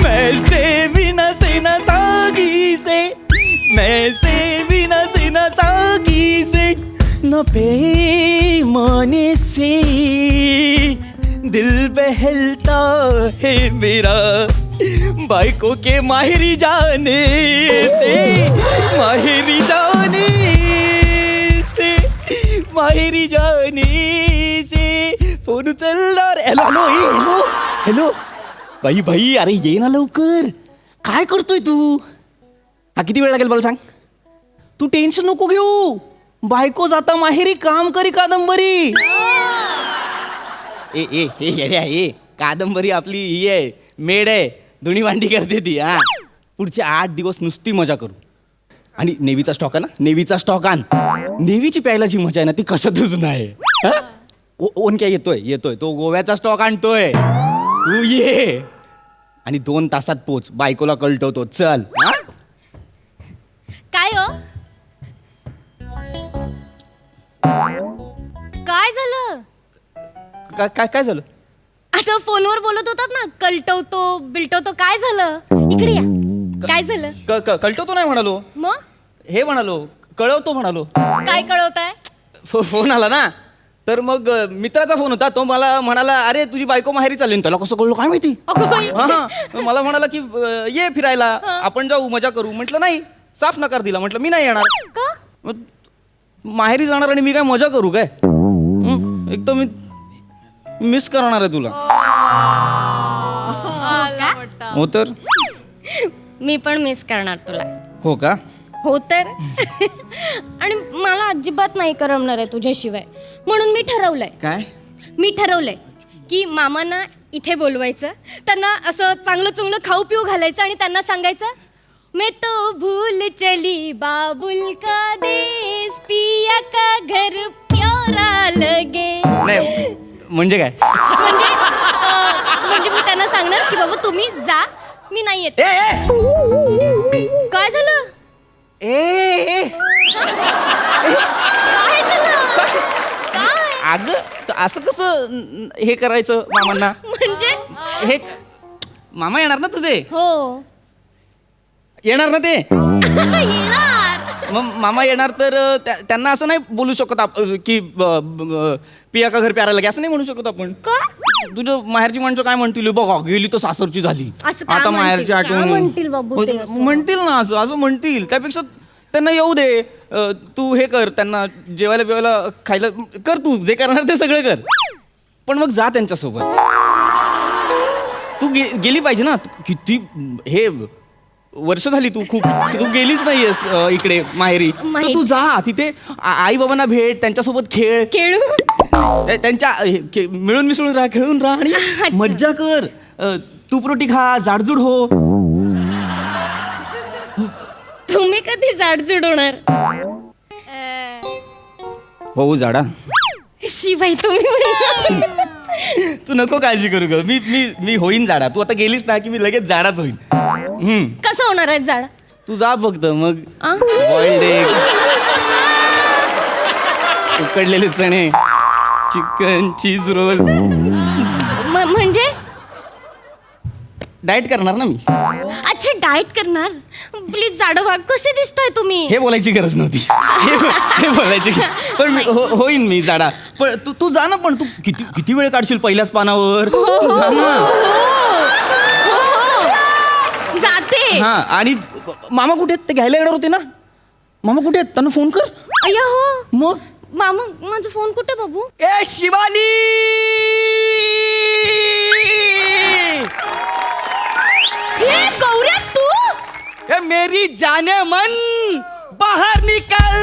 मैसे बिना सेना सागी से, मैसे बिना सेना सागी से, न पैमाने से दिल बहलता है मेरा, बाइकों के माहिरी जाने से, माहिरी जाने से, माहिरी जाने से फोन उचलणार. Hello hello hello hello. बाई बाई, अरे ये ना लवकर. काय करतोय तू? हा किती वेळ लागेल मला सांग. तू टेन्शन नको घेऊ. बायको जाता माहेरी काम करी कादंबरी. ए ए हे येड्या ए, कादंबरी आपली ही आहे, मेड आहे, धुणी भांडी करते ती. हा, पुढचे 8 दिवस नुसती मजा करू. आणि नेव्हीचा स्टॉक आहे ना, नेव्हीचा स्टॉक आण. नेव्हीची प्यायला जी मजा आहे ना ती कशातच नाही. ओन काय येतोय येतोय, तो गोव्याचा स्टॉक आणतोय. तू ये आणि 2 तासात पोच. बायकोला कळटवतो. चल. काय हो, काय झालं? काय काय काय झालं? आता फोनवर बोलत होतात ना, कळटवतो बिलटवतो. काय झालं? इकडे या. काय झालं? कळटवतो नाही म्हणालो, मग हे म्हणालो, कळवतो म्हणालो. काय कळवताय? फोन आला ना, तर मग मित्राचा फोन होता. तो मला म्हणाला, अरे तुझी बायको माहेरी चालली. त्याला कसं कळलं काय माहिती. अगं बाई. हा, मला म्हणाला की ये फिरायला, आपण जाऊ, मजा करू. म्हटलं नाही, साफ नकार दिला. म्हटलं मी नाही येणार. का? मग माहेरी जाणार आणि मी काय मजा करू काय? एक तर मी मिस करणार आहे तुला. हो तर. मी पण मिस करणार तुला. हो का? हो तर. आणि मला अजिबात नाही करमणार आहे तुझ्याशिवाय. म्हणून मी ठरवलंय. काय? मी ठरवलंय की मामांना इथे बोलवायचं, त्यांना असं चांगलं चांगलं खाऊ पिऊ घालायचं आणि त्यांना सांगायचं, मैं तो भूल चली बाबुल का देश, पिया का घर प्यारा लगे. नाही म्हणजे काय? म्हणजे मी त्यांना सांगणार की बाबा तुम्ही जा, मी नाही येत. काय झालं? काय झालं? काय? अगं असं कसं हे करायचं मामांना? म्हणजे हे मामा येणार ना तुझे? हो. येणार ना ते? येणार. मग मामा येणार तर त्यांना असं नाही बोलू शकत की पिया का घर प्यारा लगे, असं नाही म्हणू शकत आपण. का? तुझं माहेरची माणसं काय म्हणतील, बघा गेली तर सासरची झाली, असं का आता म्हणतील? माहेरची काय आठवण म्हणतील बाबू ते असं? म्हणतील ना, असं असं म्हणतील. त्यापेक्षा त्यांना येऊ दे. तू हे कर, त्यांना जेवायला बिवायला खायला कर, तू जे करणार ते सगळं कर. पण मग जा त्यांच्यासोबत. तू गेली पाहिजे ना. किती हे वर्ष झाली तू तू गेलीच नाहीयेस इकडे माहेरी. तर तू जा तिथे, आई बाबांना भेट, त्यांच्यासोबत खेळ, खेळू, त्यांच्या मिळून मिसळून राहा, खेळून राहा आणि मज्जा कर. तूप रोटी खा, जाडजूड हो. तुम्ही कधी जाडजूड होणार? हो जाडा. शिवाय तुम्ही तू नको काळजी करू ग. मी होईन जाडा. तू आता गेलीस ना की मी लगेच जाडाच होईन. कसं होणार आहे जाडा? तू जा फक्त. मग बॉइल्ड एग, उकडलेले चणे, चिकन, चीज रोल. म्हणजे डाएट करणार ना मी. अच्छा, डाएट करणार. प्लीज जाडं व्हा. कसे दिसताय तुम्ही? हे बोलायची गरज नव्हती. हे बोलायची. पण होईन मी जाडा. पण तू जा ना. पण तू किती वेळ काढशील पहिल्याच पानावर? तू जा ना. जाते. हा, आणि मामा कुठे आहेत? ते घ्यायला येणार होते ना. मामा कुठे आहेत? त्यांना फोन कर. अय्या हो. मग मामा, माझा फोन कुठे बाबू? ए शिवानी, हे गौऱ्या तू? ए मेरी जाने मन, बाहर निकल,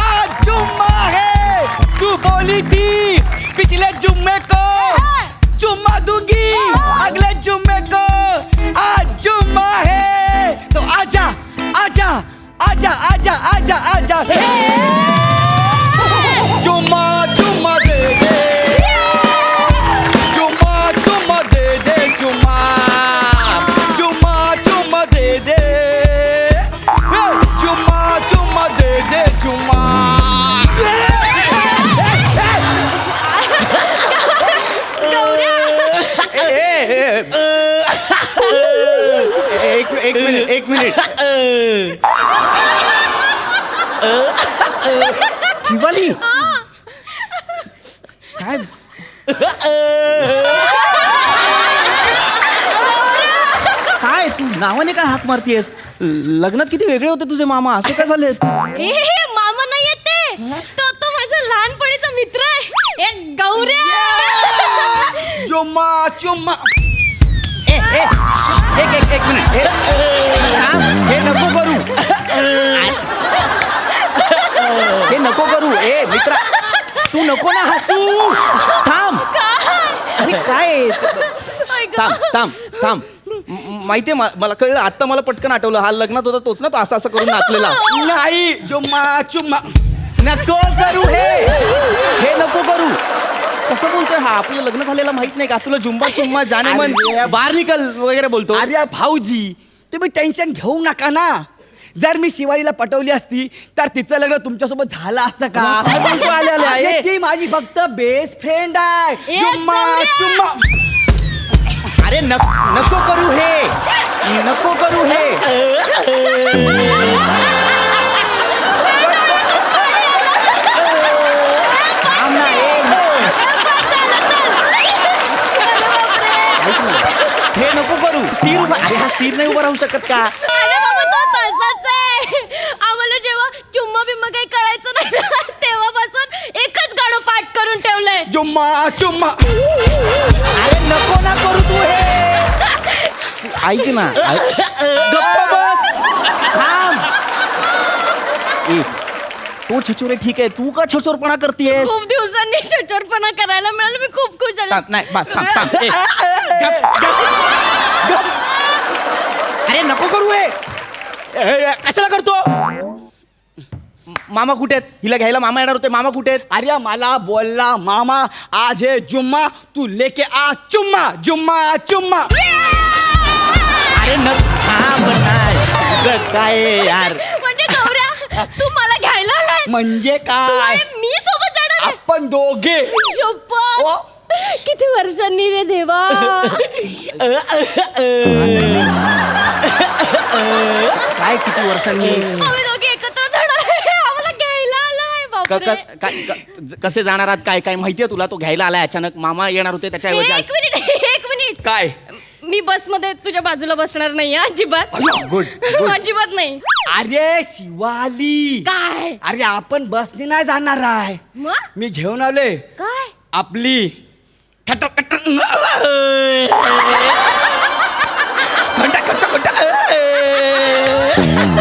आज जुम्मा है. तू बोली थी पिछले जुम्मे को जुम्मा दूंगी, अगले जुम्मे को. आज जुम्मा है तो आजा आजा आजा आजा आजा आजा. जुम्मा जुम्मा दे दे, जुम्मा जुम्मा दे दे, जुम्मा जुम्मा जुम्मा दे दे, जुम्मा जुम्मा दे दे, जुम्मा. एक मिनिट शिवाली काय काय तू नावाने काय हाक मारतीयस? लग्नात किती वेगळे होते तुझे मामा, असे काय झाले? हे मामा नाही येत ते, तो माझा लहानपणीचा मित्र आहे, एक गौऱ्या. चुम्मा चुम्मा. एक मिनिट हे नको करू, हे नको करू. ए मित्रा तू नको ना हसू, थांब. अरे काय थांब माहितीये मला कळलं आता, मला पटकन आठवलं हा लग्नात होता तोच ना, तो असं असं करून नाचलेला. नाही चुम्मा चुम्मा. नको करू हे नको करू. कसं बोलतोय हा? आपलं लग्न झालेलं माहित नाही का तुला? जुंबा चुम्मा जाने मन बाहेर निकल वगैरे बोलतो. अरे भाऊजी तुम्ही टेन्शन घेऊ नका ना. जर मी शिवालीला पटवली असती तर तिचं लग्न तुमच्यासोबत झालं असतं का? अरे ती माझी फक्त बेस्ट फ्रेंड आहे. ए, चुम्मा गौऱ्या. चुम्मा. अरे नको करू हे, नको करू हे. थांब ना, हे नको करू. स्थिर उभा, अरे हा स्थिर नाही उभा राहू शकत का? अरे बाबा तो तसाच आहे. आम्हाला जेव्हा चुम्मा बिम्मा काही कळायचं नाही ना, तेव्हापासून एकच गाणं पाठ करून ठेवलंय. चुम्मा चुम्मा. अरे नको ना करू तू हे. ऐक ना, गप्प बस, थांब. ए, तो छचोरे ठीक आहे, तू का छचोरपणा करतेयस? खूप दिवसांनी छचोरपणा करायला मिळालं, मी खूप खुश झाले. नाही बस थांब. ए, गप. अरे नको करू हे. कशाला करतो? मामा कुठे आहेत? हिला घ्यायला मामा येणार होते, मामा कुठे आहेत? अरे मला बोलला मामा आज है जुम्मा, तू लेके आ चुम्मा. जुम्मा चुम्मा. अरे थांब नाही. तुझं काय आहे यार? म्हणजे गौऱ्या तू मला घ्यायला आलाय? म्हणजे तू काय? आणि मी सोबत जाणार आहे? आपण दोघे. शपथ. ओ. किती वर्षांनी रे देवा. काय किती वर्षांनी? आम्ही दोघे एकत्र जाणार आहे. आम्हाला घ्यायला आलाय. बापरे. कसे जाणार आहात? काय काय माहितीये तुला? तो घ्यायला आलाय अचानक, मामा येणार होते त्याच्याऐवजी. एक मिनिट. काय? मी बसमध्ये तुझ्या बाजूला बसणार नाही अजिबात. गुड. अजिबात नाही. अरे शिवाली. काय? अरे आपण बसने नाही जाणार आहे. मग मी घेऊन आलोय काय? आपली तू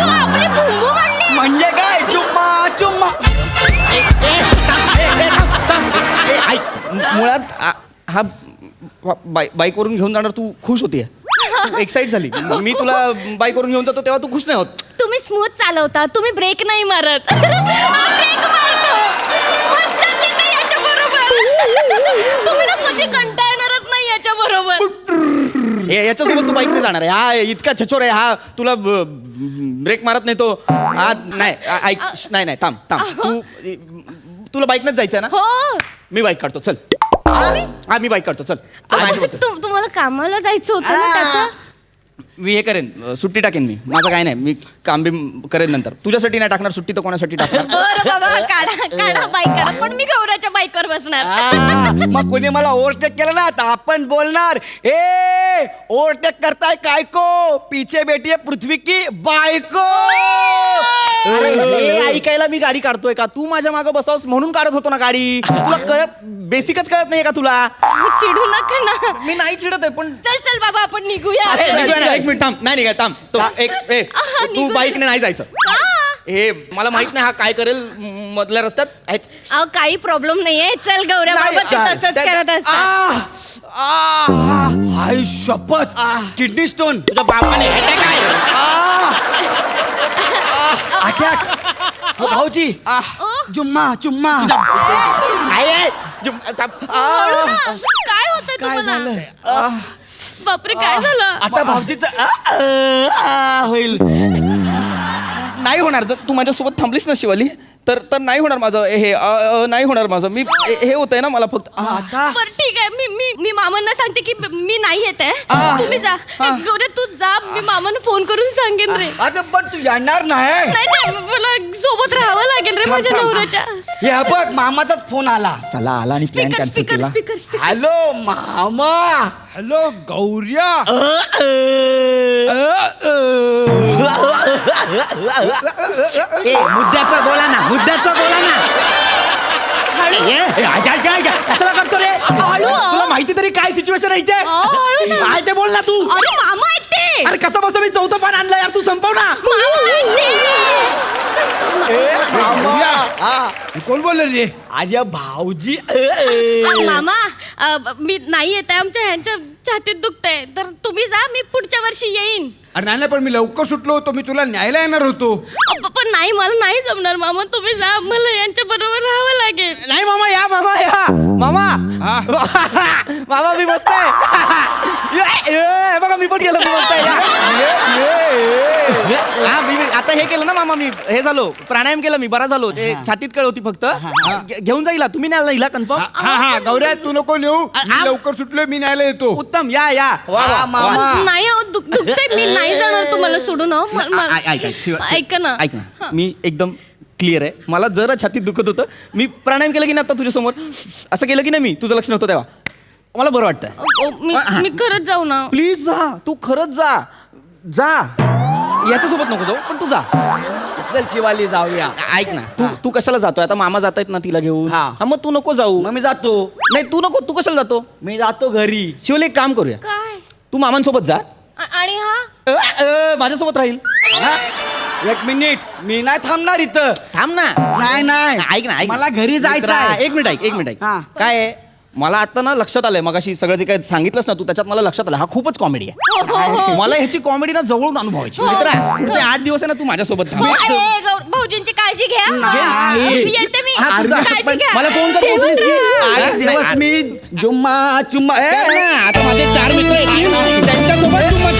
आपली भुंबू म्हणली. म्हणजे काय? चुम्मा चुम्मा. मुळात हा बाईकवरून घेऊन जाणार, तू खुश होती, एक्साइट झाली. मी तुला बाईकवरून घेऊन जातो तेव्हा तू खुश नाही होत. तुम्ही स्मूथ चालवता, तुम्ही ब्रेक नाही मारत. ब्रेक मारतो. मज्जा येते याच्याबरोबर. तुम्ही ना कधी कंटाळणारच नाही याच्याबरोबर. याच्यासोबत तू बाईकने जाणार आहे? हा इतका छचोर आहे हा, तुला ब्रेक मारत नाही तो. हा नाही ऐक, नाही थांब. तुला बाईकनेच जायचं ना? हो. मी बाईक काढतो, चल. हा मी बाईक काढतो, चल. तुम्हाला कामाला जायचं होतं ना त्याचं? मी हे करेन, सुट्टी टाकेन मी. माझं काय नाही, मी काम बी करेन नंतर. तुझ्यासाठी नाही टाकणार सुट्टी, तर कोणासाठी टाकणार? बरं बाबा, काढा बाईक काढा, पण मी गौऱ्याच्या बाईकवर बसणार. मग कोणी मला ओव्हरटेक केलं ना तर आपण बोलणार, ए ओव्हरटेक करताय काय को, पीछे बेटी है पृथ्वी की बायको. अरे हे ऐकायला मी गाडी काढतोय का? तू माझ्या मागं बसावस म्हणून काढत होतो ना गाडी. तुला बेसिकच कळत नाही का तुला? चिडू नका ना. मी नाही चिडत आहे, पण चल बाबा आपण निघूया. एक मिनिट थांब. नाही निघाय, थांब. तू बाईकने नाही जायचं. हे मला माहित नाही हा काय करेल मधल्या रस्त्यात. अहो काही प्रॉब्लेम नाहीये. चल गौऱ्या बाबा तसंच करत असतात. आई शपथ, किडनी स्टोन. तुझ्या बापाने अटॅक. भाऊजी जुम्मा चुम्मा. हळू ना. काय होतंय काय तुम्हाला? झालं? बापरे काय झालं? आता भाऊजीच होईल. नाही होणार. जर तू माझ्यासोबत थांबलीस ना शिवाली, तर नाही होणार माझं हे नाही होणार माझं. मी हे होतंय ना मला फक्त. आता बरं ठीक आहे, मी मी मामांना सांगते की मी नाही येत आहे. तुम्ही जा. गौऱ्या तू जा, मी मामांना फोन करून सांगेन रे. अरे पण तू येणार नाही. नाही मला सोबत राहावं लागेल रे माझ्या नवऱ्याच्या. हे बघ मामाचाच फोन आला. चला आला आणि प्लॅन स्पीकर कॅन्सल केला. Speaker speaker. हॅलो मामा. हॅलो गौऱ्या. मुद्द्याचा बोला ना, मुद्द्याचा बोला ना. कशाला करतो रे? हळू. तुला माहिती तरी काय सिच्युएशन आहे इथे? हळू ना. काय ते बोल ना तू. अरे मामा आहेत ते. अरे कसं बसं मी चौथं पान आणलं यार, तू संपव ना. मामा आहेत ते. मामा कोण बोलले? अरे भाऊजी. मामा मी नाही येत आहे, आमच्या ह्यांच्या छातीत दुखतंय, तर तुम्ही जा, मी पुढच्या वर्षी येईन. अरे नाही पण मी लवकर सुटलो होतो, मी तुला न्यायला येणार होतो. पण नाही, मला नाही जमणार मामा, तुम्ही जा, मला यांच्या बरोबर राहावं लागेल. नाही मामा या, मामा या. मामा मामा मी मस्त आहे. बघा मी पण गेलो, मी मस्त आहे. आता हे केलं ना मामा, मी हे झालो, प्राणायाम केला मी, बरा झालो. ते छातीत कळ होती फक्त. घेऊन जाईल तुम्ही, न्यायला हिला कन्फर्म. हा गौऱ्या तू नको नेऊ, मी लवकर सुटलोय, मी न्यायला येतो. उत्तम या या. मामा नाही अहो, दुखतंय, मी नाही जाणार तुम्हाला सोडून. ऐका ना. ऐक ना, मी एकदम क्लिअर आहे. मला जरा छातीत दुखत होतं, मी प्राणायाम केलं की नाही आता तुझ्यासमोर, असं केलं की नाही मी, तुझं लक्ष नव्हतं तेव्हा, मला बरं वाटतं. मी खरंच जाऊ ना. प्लीज जा, तू खरंच जा. जा, याच्यासोबत नको जाऊ, पण तू जा. चल शिवाली जाऊया. ऐक ना, तू कशाला जातोय? आता मामा जात आहेत ना तिला घेऊन. हा. मग तू नको जाऊ. मग मी जातो. नाही तू नको, तू कशाला जातो? मी जातो घरी. शिवले एक काम करूया, काय? तू मामांसोबत जा. आणि हा माझ्यासोबत राहील. हा? एक मिनिट, मी नाही थांबणार इथं. थांब ना. नाही ऐक ना, ऐक. मला घरी जायचं आहे. एक मिनिट ऐक. हा. काय आहे, मला आता ना लक्षात आलंय, मगाशी सगळं जे काय सांगितलंस ना तू, त्याच्यात मला लक्षात आलं, हा खूपच कॉमेडी आहे. मला ह्याची कॉमेडी ना जवळून अनुभवायची. मित्रा, पुढचे 8 दिवस आहे ना तू माझ्यासोबत थांब. भाऊजींची काळजी घ्या. घे. मी येते, मी हा, तुझा. काळजी घ्या. मला फोन कर, पोचलीस की? 8 दिवस मी जुम्मा चुम्मा कर ना. आता माझे 4 मित्र येतील, त्यांच्यासोबत तू मजा